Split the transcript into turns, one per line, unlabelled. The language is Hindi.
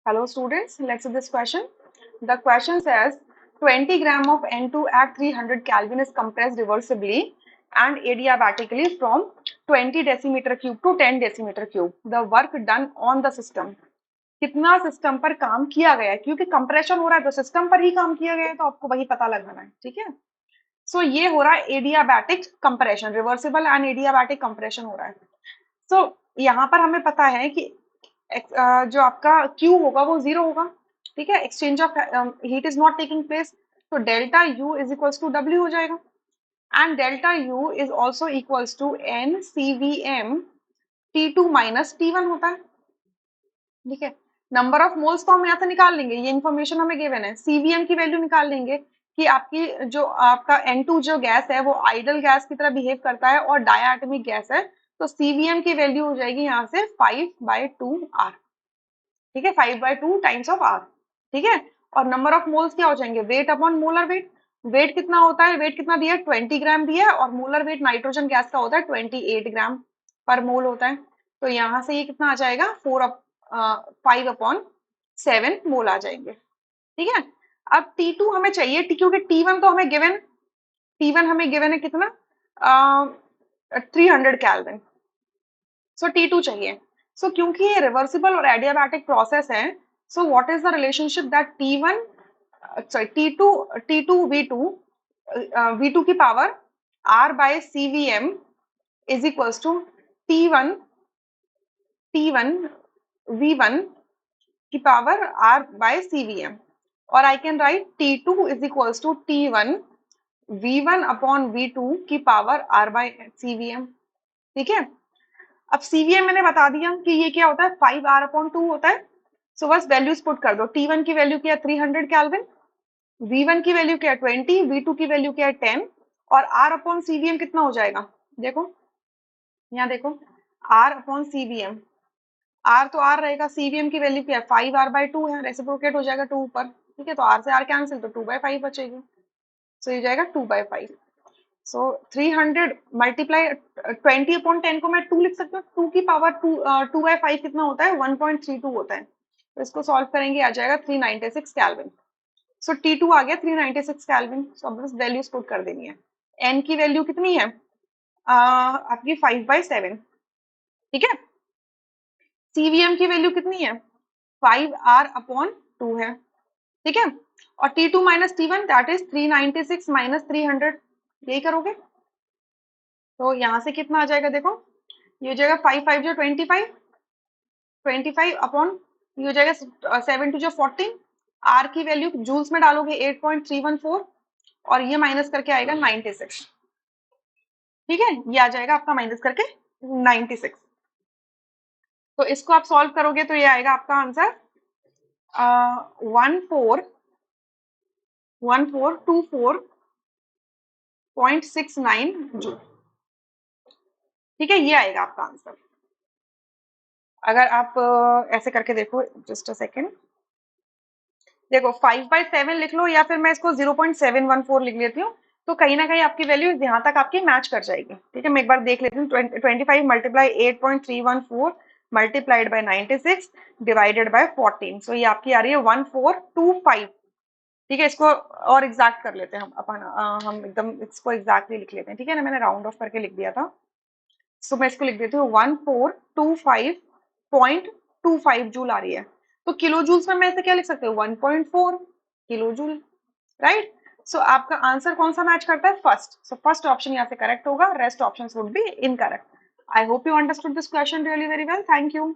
Hello students, let's see this question. The question says 20 gram of N2 at 300 Kelvin is compressed reversibly and adiabatically from 20 decimeter cube to 10 decimeter cube. The work done on the system. कितना सिस्टम पर काम किया गया है, क्योंकि कंप्रेशन हो रहा है तो सिस्टम पर ही काम किया गया है, तो आपको वही पता लगाना है. ठीक है. सो ये हो रहा है adiabatic compression, reversible and adiabatic compression हो रहा है. सो यहाँ पर हमें पता है कि जो आपका Q होगा वो 0 होगा. ठीक है. Exchange of heat is not taking place, तो delta U is equals to W हो जाएगा. And delta U is also equals to NCVM T2 minus T1 होता है. ठीक है. नंबर ऑफ मोल्स को हम यहाँ से निकाल लेंगे, ये इन्फॉर्मेशन हमें गिवन है. CVM की वैल्यू निकाल लेंगे कि आपकी जो आपका N2 जो गैस है वो आइडल गैस की तरह बिहेव करता है और डायटोमिक गैस है, तो CVM की वैल्यू हो जाएगी यहाँ से 5/2R. ठीक है. 5/2 टाइम्स ऑफ R. ठीक है. और नंबर ऑफ मोल्स क्या हो जाएंगे, weight upon molar weight. Weight कितना होता है, वेट कितना दिया है, 20 ग्राम दिया है, और मोलर वेट नाइट्रोजन गैस का होता है 28 ग्राम पर मोल होता है. तो यहाँ से ये कितना आ जाएगा, 5/7 मोल आ जाएंगे. ठीक है. अब T2 हमें चाहिए, क्योंकि T1 तो हमें गिवन है कितना, 300 कैल्विन. सो T2 चाहिए. सो क्योंकि ये रिवर्सिबल और एडियाबैटिक प्रोसेस है, so what is the relationship that T2 V2 की power R by CVM is equals to T1 V1 की पावर R बाय CVM, और I can write T2 is equals to T1 V1 upon V2 की पावर R बाय CVM. ठीक है. अब CVM मैंने बता दिया कि ये क्या होता है, 5R/2 होता है. सो बस वैल्यूज पुट कर दो. T1 की वैल्यू क्या है, 300 कैल्विन. V1 की वैल्यू क्या है, 20. V2 की वैल्यू क्या है, 10. और R/CVM कितना हो जाएगा, देखो यहाँ देखो, R/CVM. R तो R रहेगा, CVM की वैल्यू क्या है, 5R/2 है, रेसिप्रोकेट हो जाएगा 2 ऊपर. ठीक है. तो R से R कैंसिल, तो 2/5 बचेगी. सो ये जाएगा 2/5. सो 300 मल्टीप्लाई 20/10 को मैं 2 लिख सकती हूँ. 2 की पावर 2/5 कितना होता है, 1.32 होता है. तो इसको सॉल्व करेंगे, आ जाएगा 396 कैल्विन. सो T2 आ गया 396 कैल्विन. सो अब बस वैल्यूज पुट कर देनी है. N की वैल्यू कितनी है, आपकी 5/7. ठीक है. CVM की वैल्यू कितनी है, 5R/2 है. ठीक है. और T2 minus T1 that is 396 minus 300. यही करोगे तो यहाँ से कितना आ जाएगा, देखो ये हो जाएगा 5/5 जो 25 अपॉन ये हो जाएगा 7/2 जो 14. R की वैल्यू जूल्स में डालोगे 8.314 और ये माइनस करके आएगा 96. ठीक है. ये आ जाएगा आपका माइनस करके 96. तो इसको आप सॉल्व करोगे तो ये आएगा आपका आंसर 1424.69 जूल. ठीक है. ये आएगा आपका आंसर. अगर आप ऐसे करके देखो, जस्ट अ सेकेंड, देखो 5/7 लिख लो या फिर मैं इसको 0.714 लिख लेती हूँ, तो कहीं ना कहीं आपकी वैल्यू यहाँ तक आपकी मैच कर जाएगी. ठीक है. मैं एक बार देख लेती हूँ. 25 multiply 8.314 multiplied by 96 divided by 14. सो ये आपकी आ रही है 1425. ठीक है. इसको और एग्जैक्ट कर लेते हैं हम एकदम इसको एग्जैक्टली लिख लेते हैं. ठीक है ना, मैंने राउंड ऑफ करके लिख दिया था. सो मैं इसको लिख देती हूँ 1425.25 जूल आ रही है. तो किलो जूल्स में मैं इसे क्या लिख सकती हूँ, 1.4 किलो जूल. राइट. सो आपका आंसर कौन सा मैच करता है, फर्स्ट. सो फर्स्ट ऑप्शन यहाँ से करेक्ट होगा, rest options would be incorrect. I hope you understood this question really very well. Thank you.